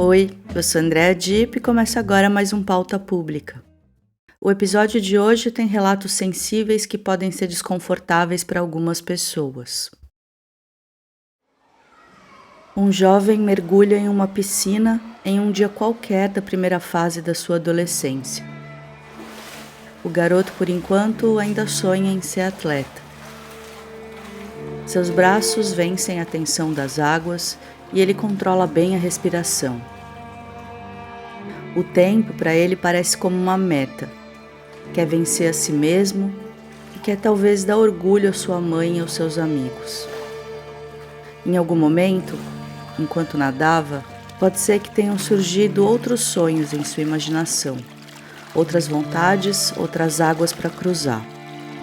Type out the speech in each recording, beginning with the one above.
Oi, eu sou Andréa Dipp e começa agora mais um Pauta Pública. O episódio de hoje tem relatos sensíveis que podem ser desconfortáveis para algumas pessoas. Um jovem mergulha em uma piscina em um dia qualquer da primeira fase da sua adolescência. O garoto, por enquanto, ainda sonha em ser atleta. Seus braços vencem a tensão das águas e ele controla bem a respiração. O tempo para ele parece como uma meta. Quer vencer a si mesmo e quer talvez dar orgulho à sua mãe e aos seus amigos. Em algum momento, enquanto nadava, pode ser que tenham surgido outros sonhos em sua imaginação, outras vontades, outras águas para cruzar.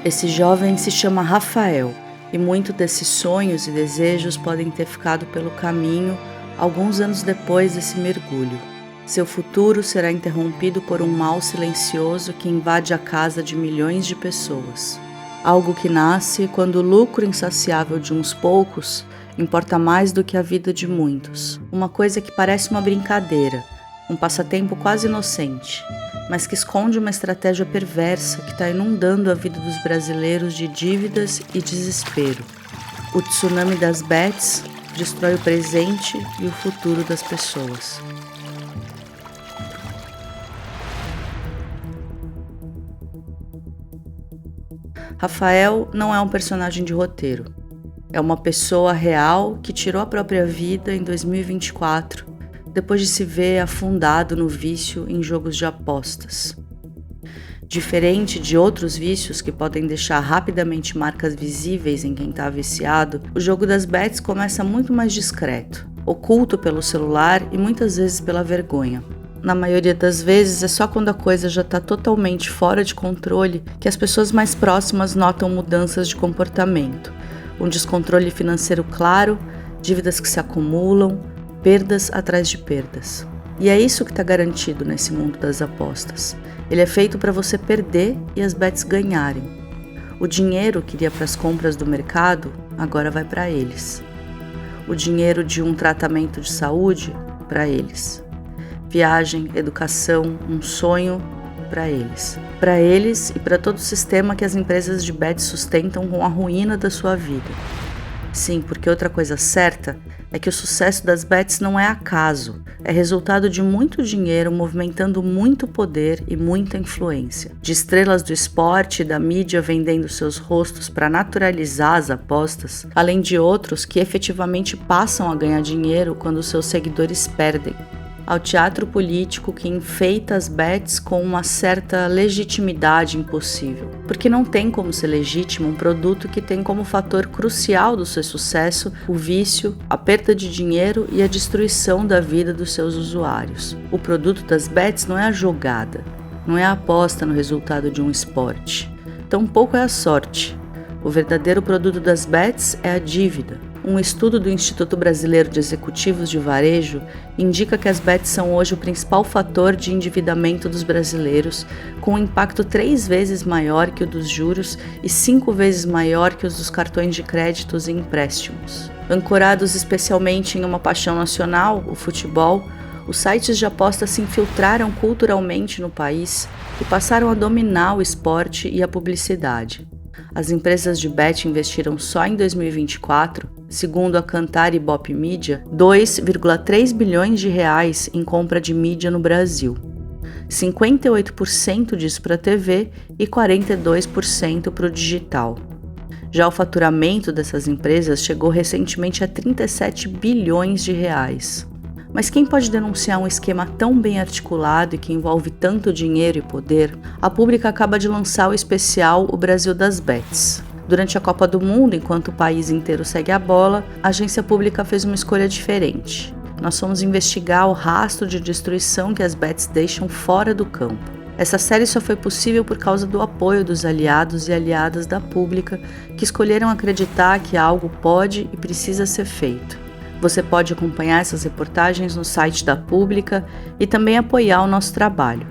Esse jovem se chama Rafael e muitos desses sonhos e desejos podem ter ficado pelo caminho alguns anos depois desse mergulho. Seu futuro será interrompido por um mal silencioso que invade a casa de milhões de pessoas. Algo que nasce quando o lucro insaciável de uns poucos importa mais do que a vida de muitos. Uma coisa que parece uma brincadeira, um passatempo quase inocente, mas que esconde uma estratégia perversa que está inundando a vida dos brasileiros de dívidas e desespero. O tsunami das bets destrói o presente e o futuro das pessoas. Rafael não é um personagem de roteiro. É uma pessoa real que tirou a própria vida em 2024, depois de se ver afundado no vício em jogos de apostas. Diferente de outros vícios que podem deixar rapidamente marcas visíveis em quem está viciado, o jogo das bets começa muito mais discreto, oculto pelo celular e muitas vezes pela vergonha. Na maioria das vezes é só quando a coisa já está totalmente fora de controle que as pessoas mais próximas notam mudanças de comportamento. Um descontrole financeiro claro, dívidas que se acumulam, perdas atrás de perdas. E é isso que está garantido nesse mundo das apostas. Ele é feito para você perder e as bets ganharem. O dinheiro que iria para as compras do mercado, agora vai para eles. O dinheiro de um tratamento de saúde, para eles. Viagem, educação, um sonho, para eles. Para eles e para todo o sistema que as empresas de bets sustentam com a ruína da sua vida. Sim, porque outra coisa certa é que o sucesso das bets não é acaso, é resultado de muito dinheiro movimentando muito poder e muita influência. De estrelas do esporte e da mídia vendendo seus rostos para naturalizar as apostas, além de outros que efetivamente passam a ganhar dinheiro quando seus seguidores perdem. Ao teatro político que enfeita as bets com uma certa legitimidade impossível. Porque não tem como ser legítimo um produto que tem como fator crucial do seu sucesso o vício, a perda de dinheiro e a destruição da vida dos seus usuários. O produto das bets não é a jogada, não é a aposta no resultado de um esporte. Tampouco é a sorte. O verdadeiro produto das bets é a dívida. Um estudo do Instituto Brasileiro de Executivos de Varejo indica que as bets são hoje o principal fator de endividamento dos brasileiros, com um impacto 3 vezes maior que o dos juros e 5 vezes maior que os dos cartões de créditos e empréstimos. Ancorados especialmente em uma paixão nacional, o futebol, os sites de apostas se infiltraram culturalmente no país e passaram a dominar o esporte e a publicidade. As empresas de bet investiram só em 2024, segundo a Kantar e Ibope Mídia, 2,3 bilhões de reais em compra de mídia no Brasil. 58% disso para a TV e 42% para o digital. Já o faturamento dessas empresas chegou recentemente a 37 bilhões de reais. Mas quem pode denunciar um esquema tão bem articulado e que envolve tanto dinheiro e poder? A Pública acaba de lançar o especial O Brasil das Bets. Durante a Copa do Mundo, enquanto o país inteiro segue a bola, a agência pública fez uma escolha diferente. Nós fomos investigar o rastro de destruição que as bets deixam fora do campo. Essa série só foi possível por causa do apoio dos aliados e aliadas da Pública, que escolheram acreditar que algo pode e precisa ser feito. Você pode acompanhar essas reportagens no site da Pública e também apoiar o nosso trabalho.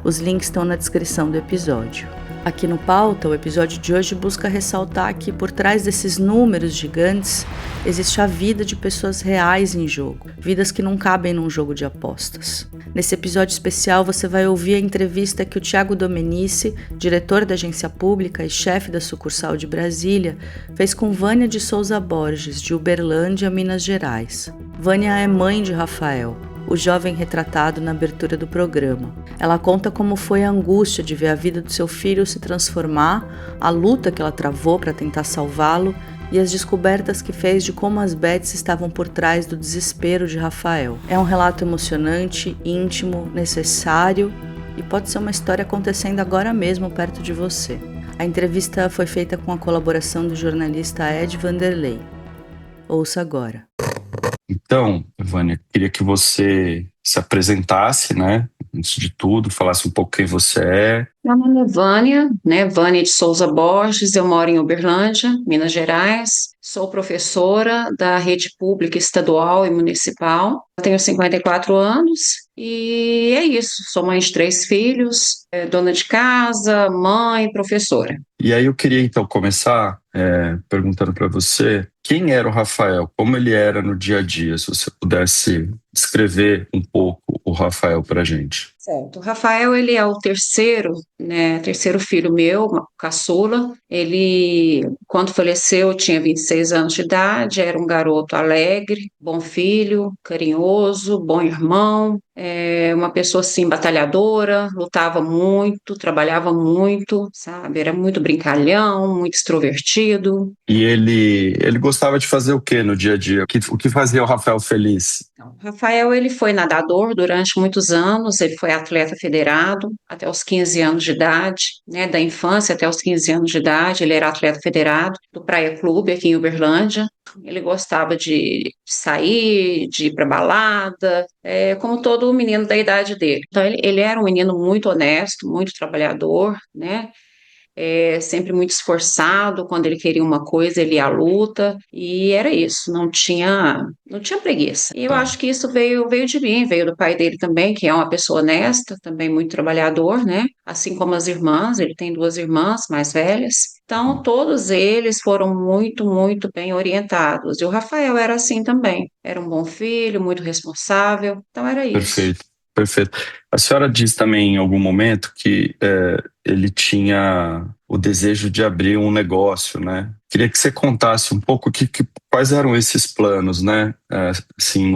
Os links estão na descrição do episódio. Aqui no Pauta, o episódio de hoje busca ressaltar que por trás desses números gigantes existe a vida de pessoas reais em jogo, vidas que não cabem num jogo de apostas. Nesse episódio especial você vai ouvir a entrevista que o Thiago Domenici, diretor da agência pública e chefe da sucursal de Brasília, fez com Vânia de Souza Borges, de Uberlândia, Minas Gerais. Vânia é mãe de Rafael, o jovem retratado na abertura do programa. Ela conta como foi a angústia de ver a vida do seu filho se transformar, a luta que ela travou para tentar salvá-lo e as descobertas que fez de como as bets estavam por trás do desespero de Rafael. É um relato emocionante, íntimo, necessário e pode ser uma história acontecendo agora mesmo perto de você. A entrevista foi feita com a colaboração do jornalista Ed Vanderlei. Ouça agora. Então, Vânia, queria que você se apresentasse, né? Antes de tudo, falasse um pouco quem você é. Meu nome é Vânia, né? Vânia de Souza Borges, eu moro em Uberlândia, Minas Gerais. Sou professora da rede pública estadual e municipal. Eu tenho 54 anos e é isso. Sou mãe de 3 filhos, dona de casa, mãe, professora. E aí eu queria então começar perguntando para você quem era o Rafael, como ele era no dia a dia, se você pudesse descrever um pouco o Rafael para a gente. Certo. O Rafael, ele é o terceiro, né, terceiro filho meu, caçula. Ele, quando faleceu, tinha 26 anos de idade, era um garoto alegre, bom filho, carinhoso, bom irmão, uma pessoa, assim, batalhadora, lutava muito, trabalhava muito, sabe? Era muito brincalhão, muito extrovertido. E ele gostava de fazer o que no dia a dia? O que fazia o Rafael feliz? O Rafael, ele foi nadador durante muitos anos, ele foi atleta federado até os 15 anos de idade, né, da infância até os 15 anos de idade, ele era atleta federado do Praia Clube aqui em Uberlândia. Ele gostava de sair, de ir para balada, como todo menino da idade dele. Então, ele era um menino muito honesto, muito trabalhador, né? Sempre muito esforçado, quando ele queria uma coisa, ele ia à luta, e era isso, não tinha preguiça. E eu acho que isso veio de mim, veio do pai dele também, que é uma pessoa honesta, também muito trabalhador, né? Assim como as irmãs, ele tem 2 irmãs mais velhas. Então, todos eles foram muito, muito bem orientados. E o Rafael era assim também. Era um bom filho, muito responsável. Então, era isso. Perfeito, perfeito. A senhora diz também em algum momento que ele tinha o desejo de abrir um negócio, né? Queria que você contasse um pouco quais eram esses planos, né? Assim,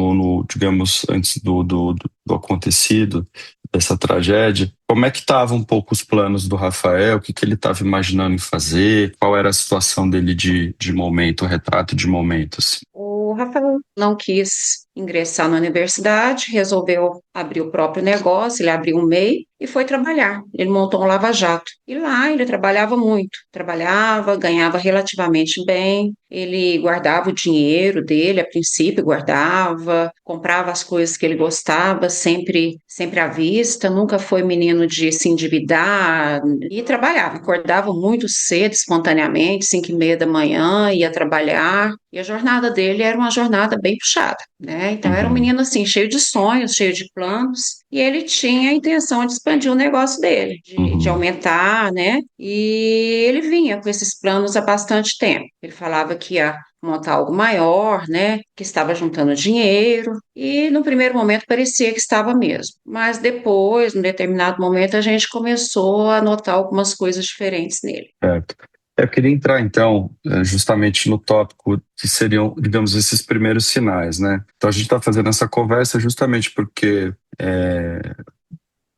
digamos, antes do acontecido, dessa tragédia. Como é que estavam um pouco os planos do Rafael? O que ele estava imaginando em fazer? Qual era a situação dele de momento, o retrato de momento, assim? O Rafael não quis ingressar na universidade, resolveu abrir o próprio negócio, ele abriu um MEI e foi trabalhar. Ele montou um lava-jato. E lá ele trabalhava muito. Trabalhava, ganhava relativamente bem. Ele guardava o dinheiro dele, a princípio guardava, comprava as coisas que ele gostava, sempre, sempre à vista, nunca foi menino de se endividar e trabalhava. Acordava muito cedo, espontaneamente, 5:30 da manhã, ia trabalhar. E a jornada dele era uma jornada bem puxada, né? Então era um Uhum, menino assim, cheio de sonhos, cheio de planos, e ele tinha a intenção de expandir o negócio dele, de uhum. aumentar, né? E ele vinha com esses planos há bastante tempo. Ele falava que ia montar algo maior, né? Que estava juntando dinheiro, e no primeiro momento parecia que estava mesmo. Mas depois, num determinado momento, a gente começou a notar algumas coisas diferentes nele. Certo. Eu queria entrar, então, justamente no tópico que seriam, digamos, esses primeiros sinais, né? Então, a gente está fazendo essa conversa justamente porque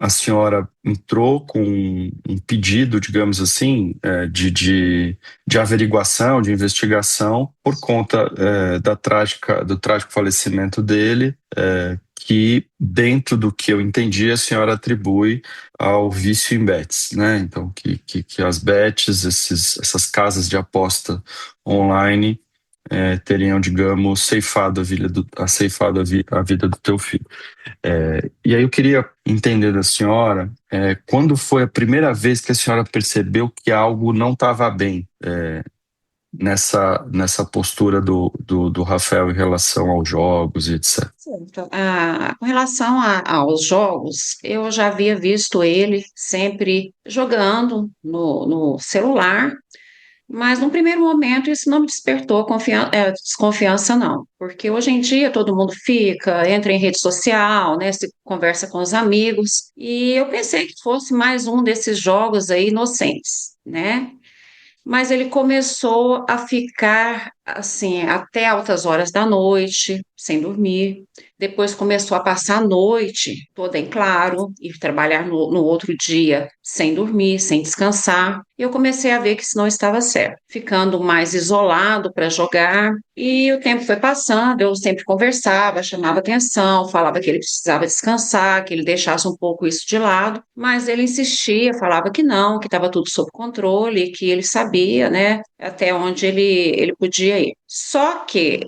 a senhora entrou com um pedido, digamos assim, de averiguação, de investigação, por conta do trágico falecimento dele, que, dentro do que eu entendi, a senhora atribui ao vício em bets, né? Então, que as bets, essas casas de aposta online, teriam, digamos, ceifado a vida do teu filho. E aí eu queria entender da senhora, quando foi a primeira vez que a senhora percebeu que algo não estava bem, nessa postura do Rafael em relação aos jogos e etc. Certo. Com relação aos jogos, eu já havia visto ele sempre jogando no celular, mas num primeiro momento isso não me despertou desconfiança, não, porque hoje em dia todo mundo entra em rede social, né, se conversa com os amigos, e eu pensei que fosse mais um desses jogos aí inocentes, né? Mas ele começou a ficar assim até altas horas da noite, sem dormir. Depois começou a passar a noite toda em claro e trabalhar no outro dia sem dormir, sem descansar. E eu comecei a ver que isso não estava certo, ficando mais isolado para jogar. E o tempo foi passando, eu sempre conversava, chamava atenção, falava que ele precisava descansar, que ele deixasse um pouco isso de lado, mas ele insistia, falava que não, que estava tudo sob controle, que ele sabia, né, até onde ele podia ir. Só que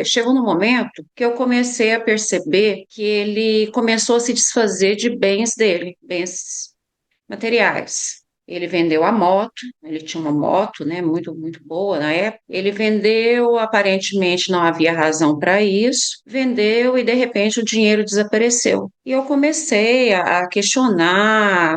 chegou no momento que eu comecei a perceber que ele começou a se desfazer de bens dele, bens materiais. Ele vendeu a moto, ele tinha uma moto, né, muito, muito boa na época. Ele vendeu, aparentemente não havia razão para isso, vendeu e de repente o dinheiro desapareceu. E eu comecei a questionar,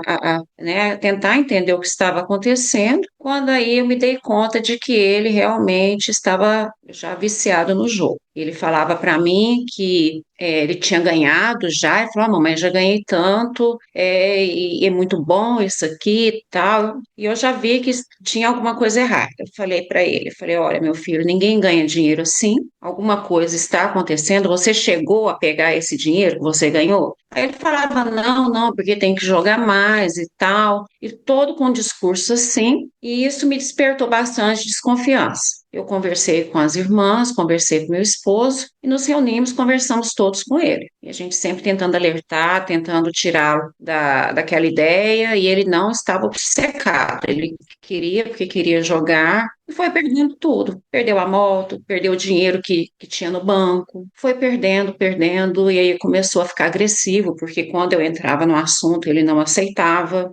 né, tentar entender o que estava acontecendo, quando aí eu me dei conta de que ele realmente estava já viciado no jogo. Ele falava para mim que ele tinha ganhado já, e falou, mamãe, já ganhei tanto, e é muito bom isso aqui e tal. E eu já vi que tinha alguma coisa errada. Eu falei para ele, falei, olha, meu filho, ninguém ganha dinheiro assim, alguma coisa está acontecendo, você chegou a pegar esse dinheiro que você ganhou? Aí ele falava, não, não, porque tem que jogar mais e tal, e todo com um discurso assim, e isso me despertou bastante desconfiança. Eu conversei com as irmãs, conversei com meu esposo e nos reunimos, conversamos todos com ele. E a gente sempre tentando alertar, tentando tirá-lo daquela ideia, e ele não estava obcecado. Ele queria, porque queria jogar, e foi perdendo tudo. Perdeu a moto, perdeu o dinheiro que tinha no banco, foi perdendo, perdendo, e aí começou a ficar agressivo, porque quando eu entrava no assunto, ele não aceitava.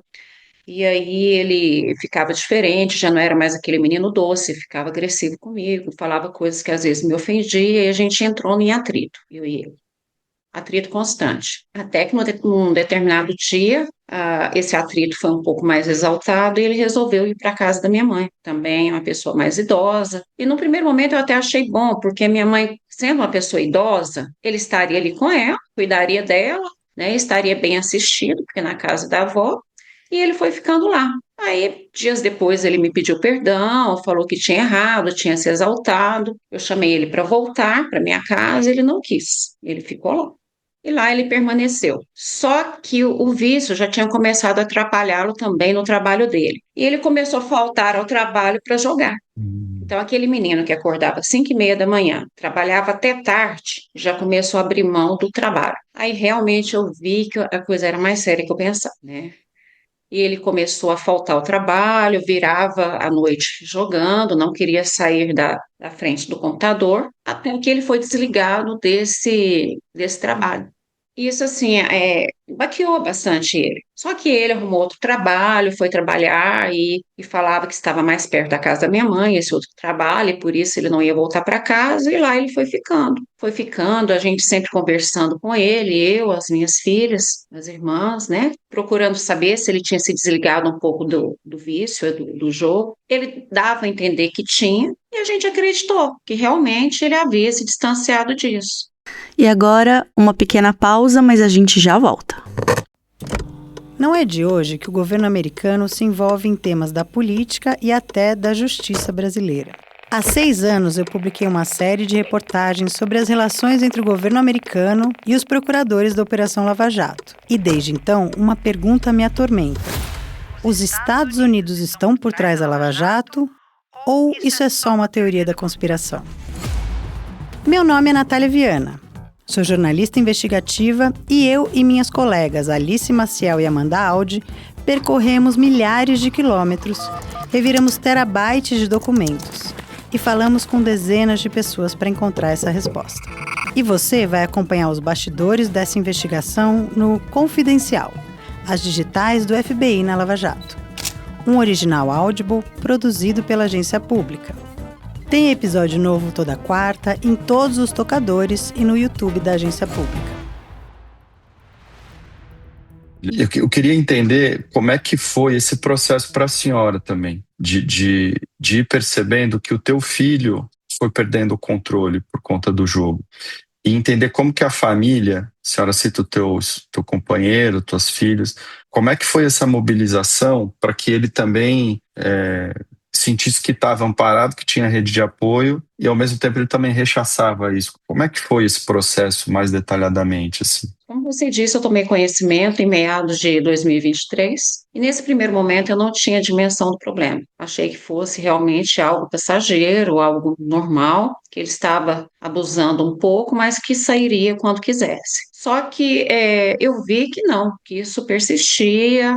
E aí ele ficava diferente, já não era mais aquele menino doce, ficava agressivo comigo, falava coisas que às vezes me ofendia, e a gente entrou em atrito, eu e ele. Atrito constante. Até que num determinado dia, esse atrito foi um pouco mais exaltado e ele resolveu ir para a casa da minha mãe, também uma pessoa mais idosa. E no primeiro momento eu até achei bom, porque minha mãe, sendo uma pessoa idosa, ele estaria ali com ela, cuidaria dela, né, estaria bem assistido, porque na casa da avó, e ele foi ficando lá. Aí, dias depois, ele me pediu perdão, falou que tinha errado, tinha se exaltado. Eu chamei ele para voltar para minha casa, ele não quis, ele ficou lá. E lá ele permaneceu. Só que o vício já tinha começado a atrapalhá-lo também no trabalho dele. E ele começou a faltar ao trabalho para jogar. Então, aquele menino que acordava às 5:30 da manhã, trabalhava até tarde, já começou a abrir mão do trabalho. Aí realmente eu vi que a coisa era mais séria que eu pensava, né? E ele começou a faltar ao trabalho, virava à noite jogando, não queria sair da frente do computador, até que ele foi desligado desse trabalho. Isso, assim, baqueou bastante ele. Só que ele arrumou outro trabalho, foi trabalhar e falava que estava mais perto da casa da minha mãe, esse outro trabalho, e por isso ele não ia voltar para casa, e lá ele foi ficando. Foi ficando, a gente sempre conversando com ele, eu, as minhas filhas, as irmãs, né? Procurando saber se ele tinha se desligado um pouco do vício, do jogo. Ele dava a entender que tinha, e a gente acreditou que realmente ele havia se distanciado disso. E agora, uma pequena pausa, mas a gente já volta. Não é de hoje que o governo americano se envolve em temas da política e até da justiça brasileira. Há 6 anos eu publiquei uma série de reportagens sobre as relações entre o governo americano e os procuradores da Operação Lava Jato. E desde então, uma pergunta me atormenta. Os Estados Unidos estão por trás da Lava Jato ou isso é só uma teoria da conspiração? Meu nome é Natália Viana. Sou jornalista investigativa e eu e minhas colegas Alice Maciel e Amanda Audi percorremos milhares de quilômetros, reviramos terabytes de documentos e falamos com dezenas de pessoas para encontrar essa resposta. E você vai acompanhar os bastidores dessa investigação no Confidencial, as digitais do FBI na Lava Jato. Um original Audible produzido pela agência pública. Tem episódio novo toda quarta, em todos os tocadores e no YouTube da Agência Pública. Eu queria entender como é que foi esse processo para a senhora também, de ir percebendo que o teu filho foi perdendo o controle por conta do jogo. E entender como que a família, a senhora cita o teu companheiro, tuas filhos, como é que foi essa mobilização para que ele também sentisse que estava amparado, que tinha rede de apoio, e ao mesmo tempo ele também rechaçava isso. Como é que foi esse processo mais detalhadamente, assim? Como você disse, eu tomei conhecimento em meados de 2023 e nesse primeiro momento eu não tinha dimensão do problema. Achei que fosse realmente algo passageiro, algo normal, que ele estava abusando um pouco, mas que sairia quando quisesse. Só que eu vi que não, que isso persistia,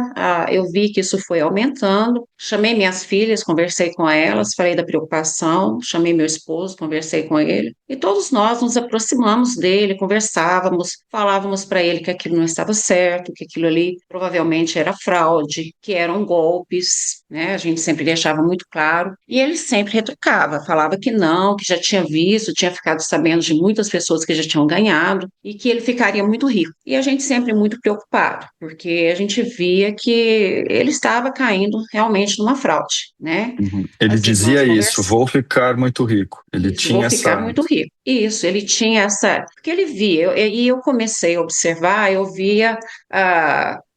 eu vi que isso foi aumentando. Chamei minhas filhas, conversei com elas, falei da preocupação, chamei meu esposo, conversei com ele. E todos nós nos aproximamos dele, conversávamos, falávamos para ele que aquilo não estava certo, que aquilo ali provavelmente era fraude, que eram golpes, né? A gente sempre deixava muito claro. E ele sempre retrucava, falava que não, que já tinha visto, tinha ficado sabendo de muitas pessoas que já tinham ganhado e que ele ficaria muito rico. E a gente sempre muito preocupado, porque a gente via que ele estava caindo realmente numa fraude, né? Uhum. Ele As irmãs dizia isso, vou ficar muito rico. Ele isso, tinha vou ficar essa... muito rico. Isso, ele tinha essa. Porque ele via, e eu comecei a observar, eu via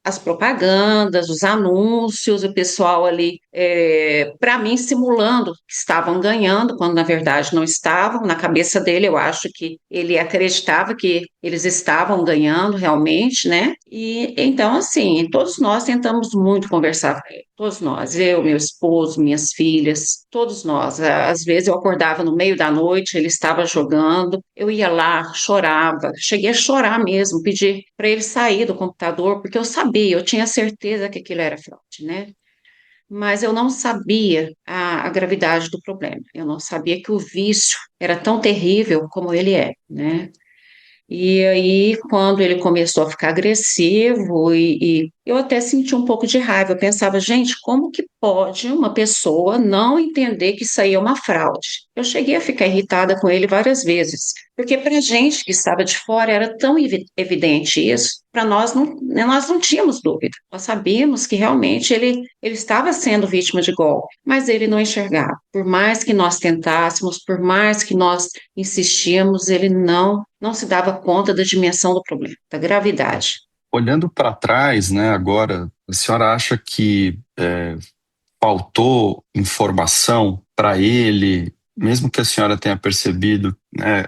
as propagandas, os anúncios, o pessoal ali, para mim, simulando que estavam ganhando, quando na verdade não estavam. Na cabeça dele, eu acho que ele acreditava que eles estavam ganhando realmente, né? E então, assim, todos nós tentamos muito conversar com ele. Todos nós, eu, meu esposo, minhas filhas, todos nós. Às vezes eu acordava no meio da noite, ele estava jogando, eu ia lá, chorava, cheguei a chorar mesmo, pedir para ele sair do computador, porque eu sabia, eu tinha certeza que aquilo era fraude, né? Mas eu não sabia a gravidade do problema, eu não sabia que o vício era tão terrível como ele é, né? E aí, quando ele começou a ficar agressivo, e eu até senti um pouco de raiva, eu pensava, gente, como que pode uma pessoa não entender que isso aí é uma fraude? Eu cheguei a ficar irritada com ele várias vezes, porque para a gente que estava de fora era tão evidente isso, para nós não tínhamos dúvida, nós sabíamos que realmente ele estava sendo vítima de golpe, mas ele não enxergava. Por mais que nós tentássemos, por mais que nós insistíamos, ele não se dava conta da dimensão do problema, da gravidade. Olhando para trás, né, agora, a senhora acha que faltou informação para ele, mesmo que a senhora tenha percebido, né,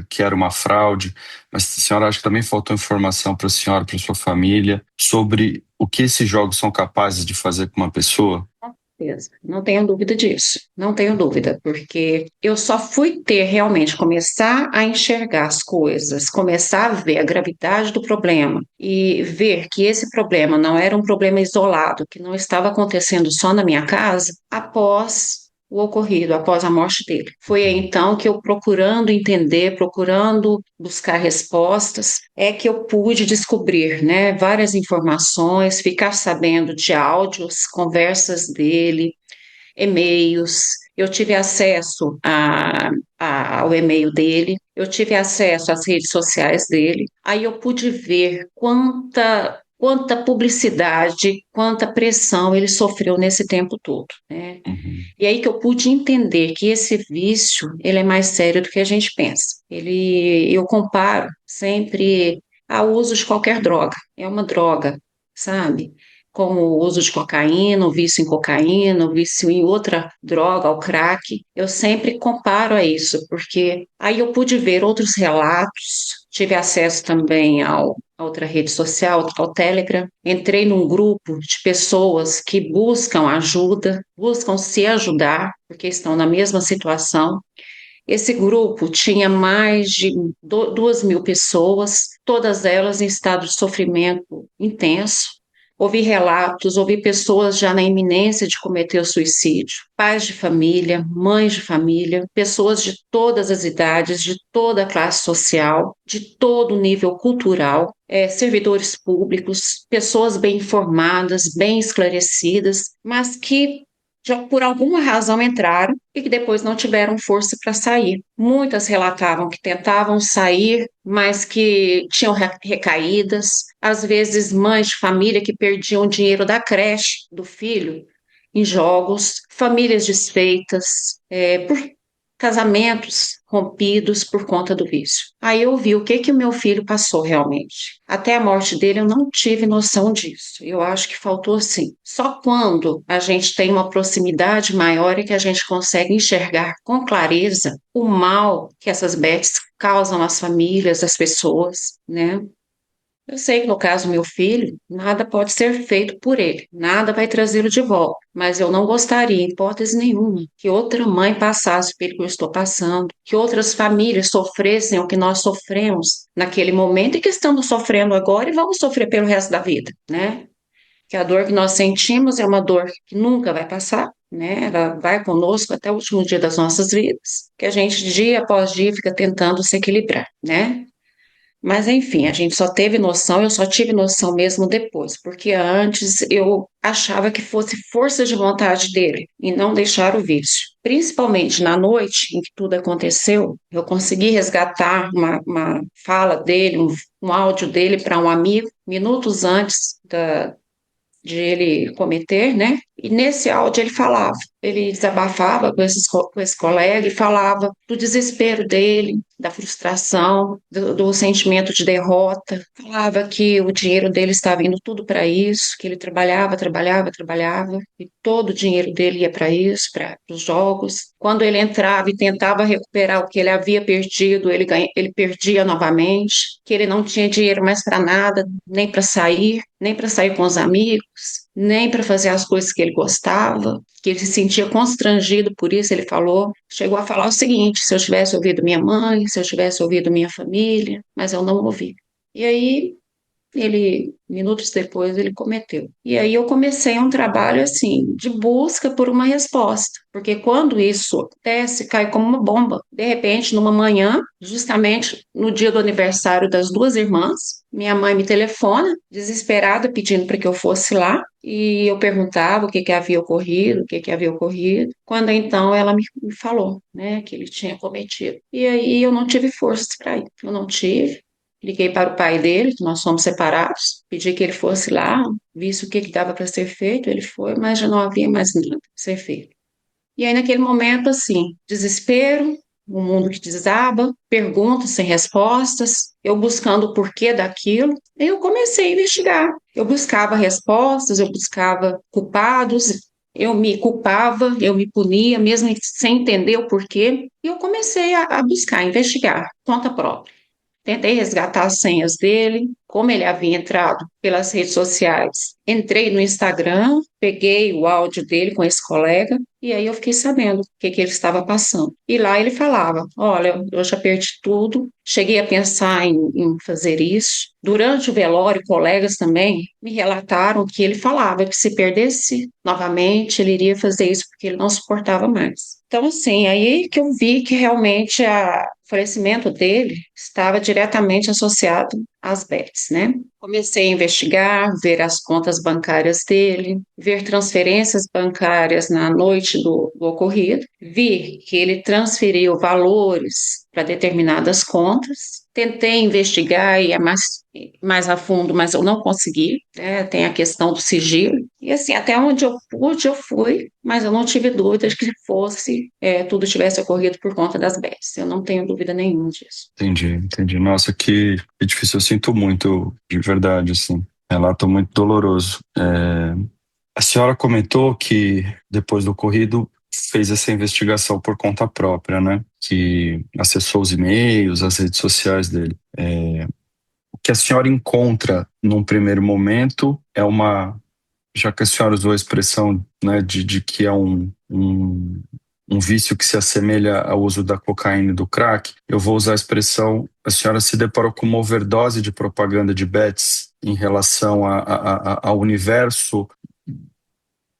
que era uma fraude, mas a senhora acha que também faltou informação para a senhora, para sua família, sobre o que esses jogos são capazes de fazer com uma pessoa? Certeza. Não tenho dúvida disso, não tenho dúvida, porque eu só fui ter realmente, começar a enxergar as coisas, começar a ver a gravidade do problema e ver que esse problema não era um problema isolado, que não estava acontecendo só na minha casa, após o ocorrido, após a morte dele. Foi aí, então que eu, procurando entender, procurando buscar respostas, é que eu pude descobrir, né, várias informações, ficar sabendo de áudios, conversas dele, e-mails. Eu tive acesso ao e-mail dele, eu tive acesso às redes sociais dele. Aí eu pude ver quanta publicidade, quanta pressão ele sofreu nesse tempo todo, né? Uhum. E aí que eu pude entender que esse vício, ele é mais sério do que a gente pensa. Eu comparo sempre ao uso de qualquer droga. É uma droga, sabe? Como o uso de cocaína, o vício em cocaína, o vício em outra droga, o crack. Eu sempre comparo a isso, porque aí eu pude ver outros relatos, tive acesso também a outra rede social, ao Telegram. Entrei num grupo de pessoas que buscam ajuda, buscam se ajudar, porque estão na mesma situação. Esse grupo tinha mais de 2.000 pessoas, todas elas em estado de sofrimento intenso. Ouvi relatos, ouvi pessoas já na iminência de cometer o suicídio, pais de família, mães de família, pessoas de todas as idades, de toda a classe social, de todo o nível cultural, servidores públicos, pessoas bem informadas, bem esclarecidas, mas que já por alguma razão entraram e que depois não tiveram força para sair. Muitas relatavam que tentavam sair, mas que tinham recaídas, às vezes mães de família que perdiam o dinheiro da creche do filho em jogos, famílias desfeitas, por casamentos rompidos por conta do vício. Aí eu vi o que o meu filho passou realmente. Até a morte dele eu não tive noção disso. Eu acho que faltou sim. Só quando a gente tem uma proximidade maior é que a gente consegue enxergar com clareza o mal que essas bets causam às famílias, às pessoas, né? Eu sei que no caso do meu filho, nada pode ser feito por ele, nada vai trazê-lo de volta, mas eu não gostaria, em hipótese nenhuma, que outra mãe passasse pelo que eu estou passando, que outras famílias sofressem o que nós sofremos naquele momento e que estamos sofrendo agora e vamos sofrer pelo resto da vida, né? Que a dor que nós sentimos é uma dor que nunca vai passar, né? Ela vai conosco até o último dia das nossas vidas, que a gente dia após dia fica tentando se equilibrar, né? Mas enfim, a gente só teve noção, eu só tive noção mesmo depois, porque antes eu achava que fosse força de vontade dele e não deixar o vício. Principalmente na noite em que tudo aconteceu, eu consegui resgatar uma fala dele, um áudio dele para um amigo, minutos antes de ele cometer, né? E nesse áudio ele falava, ele desabafava com esse colega e falava do desespero dele, da frustração, do sentimento de derrota. Falava que o dinheiro dele estava indo tudo para isso, que ele trabalhava, e todo o dinheiro dele ia para isso, para os jogos. Quando ele entrava e tentava recuperar o que ele havia perdido, ele perdia novamente, que ele não tinha dinheiro mais para nada, nem para sair com os amigos, nem para fazer as coisas que ele gostava, que ele se sentia constrangido por isso. Ele chegou a falar o seguinte: se eu tivesse ouvido minha mãe, se eu tivesse ouvido minha família, mas eu não ouvi. E aí minutos depois, ele cometeu. E aí eu comecei um trabalho assim, de busca por uma resposta, porque quando isso acontece, cai como uma bomba. De repente, numa manhã, justamente no dia do aniversário das duas irmãs, minha mãe me telefona, desesperada, pedindo para que eu fosse lá, e eu perguntava o que havia ocorrido, quando então ela me falou, né, que ele tinha cometido. E aí eu não tive forças para ir, eu não tive. Liguei para o pai dele, que nós somos separados, pedi que ele fosse lá, visse o que dava para ser feito, ele foi, mas já não havia mais nada para ser feito. E aí, naquele momento, assim, desespero, um mundo que desaba, perguntas sem respostas, eu buscando o porquê daquilo, e eu comecei a investigar. Eu buscava respostas, eu buscava culpados, eu me culpava, eu me punia, mesmo sem entender o porquê, e eu comecei a buscar, a investigar, conta própria. Tentei resgatar as senhas dele, como ele havia entrado pelas redes sociais. Entrei no Instagram, peguei o áudio dele com esse colega e aí eu fiquei sabendo o que ele estava passando. E lá ele falava: olha, eu já perdi tudo, cheguei a pensar em fazer isso. Durante o velório, colegas também me relataram que ele falava que se perdesse novamente, ele iria fazer isso porque ele não suportava mais. Então, assim, aí que eu vi que realmente o falecimento dele estava diretamente associado às bets, né? Comecei a investigar, ver as contas bancárias dele, ver transferências bancárias na noite do ocorrido, vi que ele transferiu valores para determinadas contas, tentei investigar e mais a fundo, mas eu não consegui, né? Tem a questão do sigilo, e assim, até onde eu pude, eu fui, mas eu não tive dúvida de que tudo tivesse ocorrido por conta das bets, eu não tenho dúvida nenhuma disso. Entendi. Nossa, que difícil, eu sinto muito, de verdade, assim. Relato muito doloroso. A senhora comentou que, depois do ocorrido, fez essa investigação por conta própria, né? Que acessou os e-mails, as redes sociais dele. O que a senhora encontra num primeiro momento é já que a senhora usou a expressão, né, de que é um vício que se assemelha ao uso da cocaína e do crack, eu vou usar a expressão: a senhora se deparou com uma overdose de propaganda de bets em relação ao universo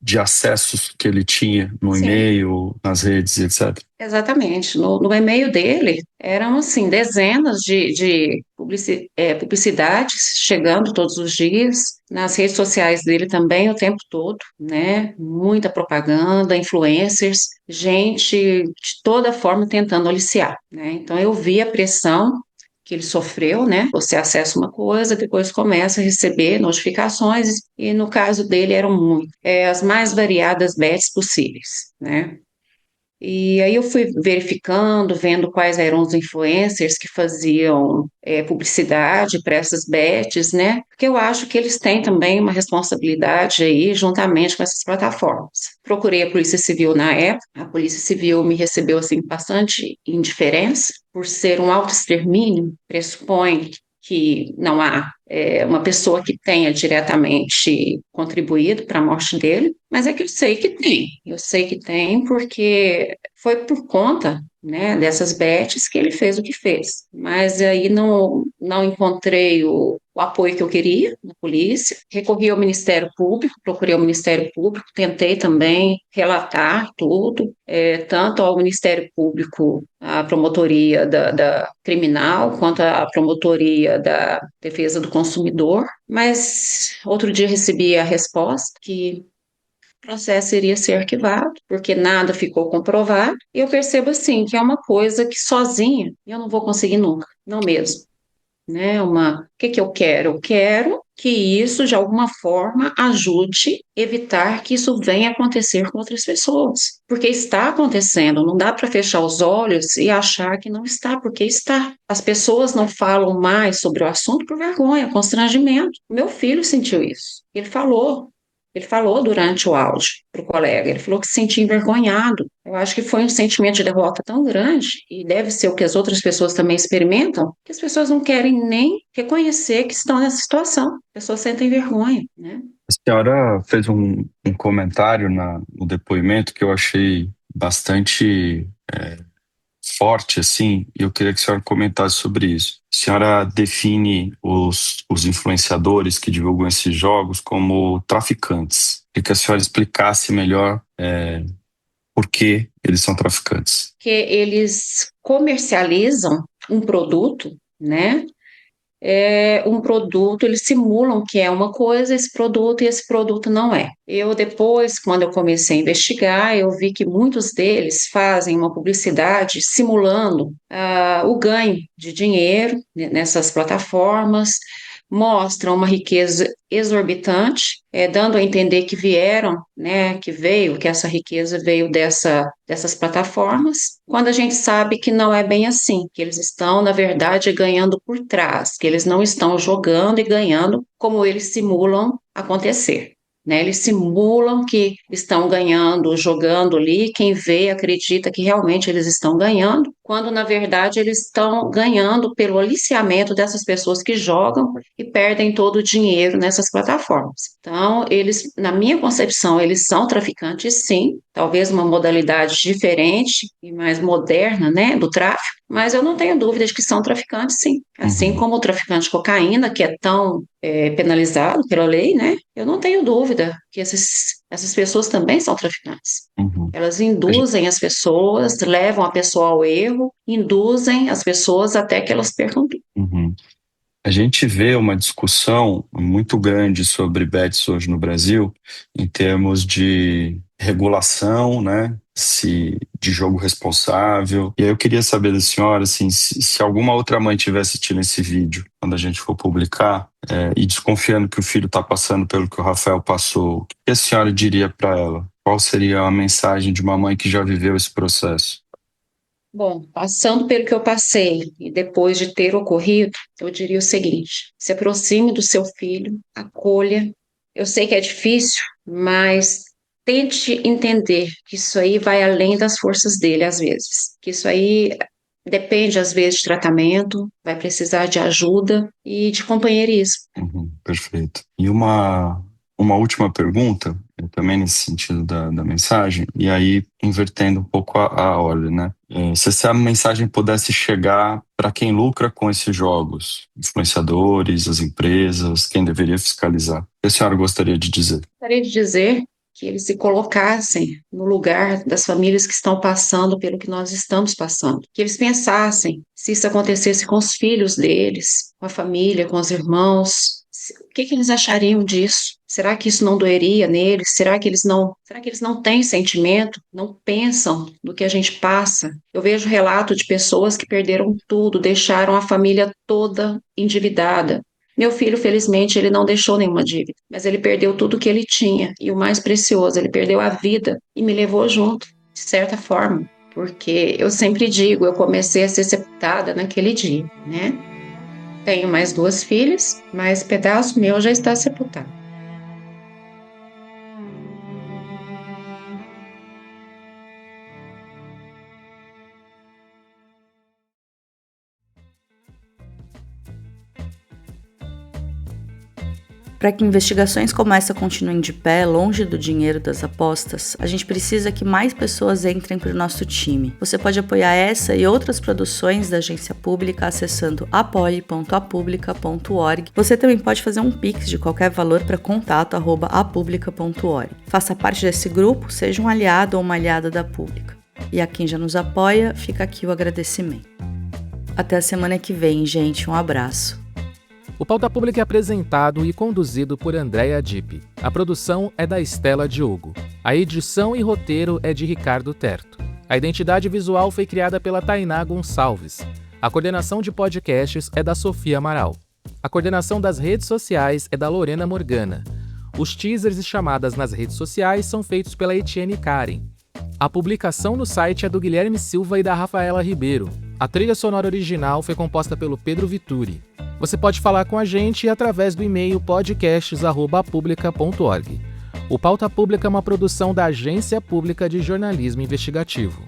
de acessos que ele tinha no Sim. e-mail, nas redes, etc. Exatamente. No e-mail dele eram assim dezenas de publicidades chegando todos os dias, nas redes sociais dele também o tempo todo, né? Muita propaganda, influencers, gente de toda forma tentando aliciar, né? Então eu vi a pressão que ele sofreu, né? Você acessa uma coisa, depois começa a receber notificações, e no caso dele eram muito, as mais variadas bets possíveis, né? E aí eu fui verificando, vendo quais eram os influencers que faziam publicidade para essas bets, né? Porque eu acho que eles têm também uma responsabilidade aí, juntamente com essas plataformas. Procurei a Polícia Civil na época, a Polícia Civil me recebeu assim com bastante indiferença, por ser um autoextermínio, pressupõe que não há uma pessoa que tenha diretamente contribuído para a morte dele, mas é que eu sei que tem porque foi por conta, né, dessas bets que ele fez o que fez, mas aí não encontrei o apoio que eu queria na polícia, recorri ao Ministério Público, procurei o Ministério Público, tentei também relatar tudo, tanto ao Ministério Público, a promotoria da criminal, quanto a promotoria da defesa do consumidor, mas outro dia recebi a resposta que o processo iria ser arquivado, porque nada ficou comprovado, e eu percebo assim que é uma coisa que sozinha eu não vou conseguir nunca, não mesmo, né? O que eu quero? Eu quero que isso, de alguma forma, ajude a evitar que isso venha acontecer com outras pessoas. Porque está acontecendo, não dá para fechar os olhos e achar que não está, porque está. As pessoas não falam mais sobre o assunto por vergonha, constrangimento. Meu filho sentiu isso. Ele falou durante o áudio para o colega, ele falou que se sentia envergonhado. Eu acho que foi um sentimento de derrota tão grande, e deve ser o que as outras pessoas também experimentam, que as pessoas não querem nem reconhecer que estão nessa situação. As pessoas sentem vergonha, né? A senhora fez um comentário no depoimento que eu achei bastante forte, assim, e eu queria que a senhora comentasse sobre isso. A senhora define os influenciadores que divulgam esses jogos como traficantes. Queria que a senhora explicasse melhor por que eles são traficantes. Que eles comercializam um produto, né? Um produto, eles simulam que é uma coisa, esse produto, e esse produto não é. Eu depois, quando eu comecei a investigar, eu vi que muitos deles fazem uma publicidade simulando o ganho de dinheiro nessas plataformas, mostram uma riqueza exorbitante, dando a entender que vieram, né, que essa riqueza veio dessas plataformas, quando a gente sabe que não é bem assim, que eles estão, na verdade, ganhando por trás, que eles não estão jogando e ganhando como eles simulam acontecer. Né, eles simulam que estão ganhando, jogando ali, quem vê acredita que realmente eles estão ganhando, quando na verdade eles estão ganhando pelo aliciamento dessas pessoas que jogam e perdem todo o dinheiro nessas plataformas. Então, eles, na minha concepção, eles são traficantes, sim, talvez uma modalidade diferente e mais moderna, né, do tráfico, mas eu não tenho dúvida de que são traficantes, sim. Assim como o traficante de cocaína, que é tão penalizado pela lei, né? Eu não tenho dúvida que essas pessoas também são traficantes. Elas induzem as pessoas, levam a pessoa ao erro, induzem as pessoas até que elas percam tudo. A gente vê uma discussão muito grande sobre bets hoje no Brasil, em termos de regulação, né? De jogo responsável. E aí eu queria saber da senhora, assim, se alguma outra mãe estiver assistindo esse vídeo, quando a gente for publicar, e desconfiando que o filho está passando pelo que o Rafael passou, o que a senhora diria para ela? Qual seria a mensagem de uma mãe que já viveu esse processo? Bom, passando pelo que eu passei e depois de ter ocorrido, eu diria o seguinte: se aproxime do seu filho, acolha. Eu sei que é difícil, mas tente entender que isso aí vai além das forças dele, às vezes. Que isso aí depende, às vezes, de tratamento, vai precisar de ajuda e de companheirismo. Perfeito. E uma última pergunta, também nesse sentido da mensagem, e aí invertendo um pouco a ordem, né? Se essa mensagem pudesse chegar para quem lucra com esses jogos, influenciadores, as empresas, quem deveria fiscalizar, o que a senhora gostaria de dizer? Gostaria de dizer que eles se colocassem no lugar das famílias que estão passando pelo que nós estamos passando, que eles pensassem se isso acontecesse com os filhos deles, com a família, com os irmãos, o que eles achariam disso? Será que isso não doeria neles? Será que eles não têm sentimento? Não pensam no que a gente passa? Eu vejo relato de pessoas que perderam tudo, deixaram a família toda endividada. Meu filho, felizmente, ele não deixou nenhuma dívida, mas ele perdeu tudo que ele tinha. E o mais precioso, ele perdeu a vida e me levou junto, de certa forma. Porque eu sempre digo, eu comecei a ser sepultada naquele dia, né? Tenho mais 2 filhas, mas pedaço meu já está sepultado. Para que investigações como essa continuem de pé, longe do dinheiro das apostas, a gente precisa que mais pessoas entrem para o nosso time. Você pode apoiar essa e outras produções da Agência Pública acessando apoie.apublica.org. Você também pode fazer um Pix de qualquer valor para contato@apublica.org. Faça parte desse grupo, seja um aliado ou uma aliada da Pública. E a quem já nos apoia, fica aqui o agradecimento. Até a semana que vem, gente. Um abraço. O Pauta Pública é apresentado e conduzido por Andréa Dipp. A produção é da Estela Diogo. A edição e roteiro é de Ricardo Terto. A identidade visual foi criada pela Tainá Gonçalves. A coordenação de podcasts é da Sofia Amaral. A coordenação das redes sociais é da Lorena Morgana. Os teasers e chamadas nas redes sociais são feitos pela Etienne Karen. A publicação no site é do Guilherme Silva e da Rafaela Ribeiro. A trilha sonora original foi composta pelo Pedro Vituri. Você pode falar com a gente através do e-mail podcasts@apublica.org. O Pauta Pública é uma produção da Agência Pública de Jornalismo Investigativo.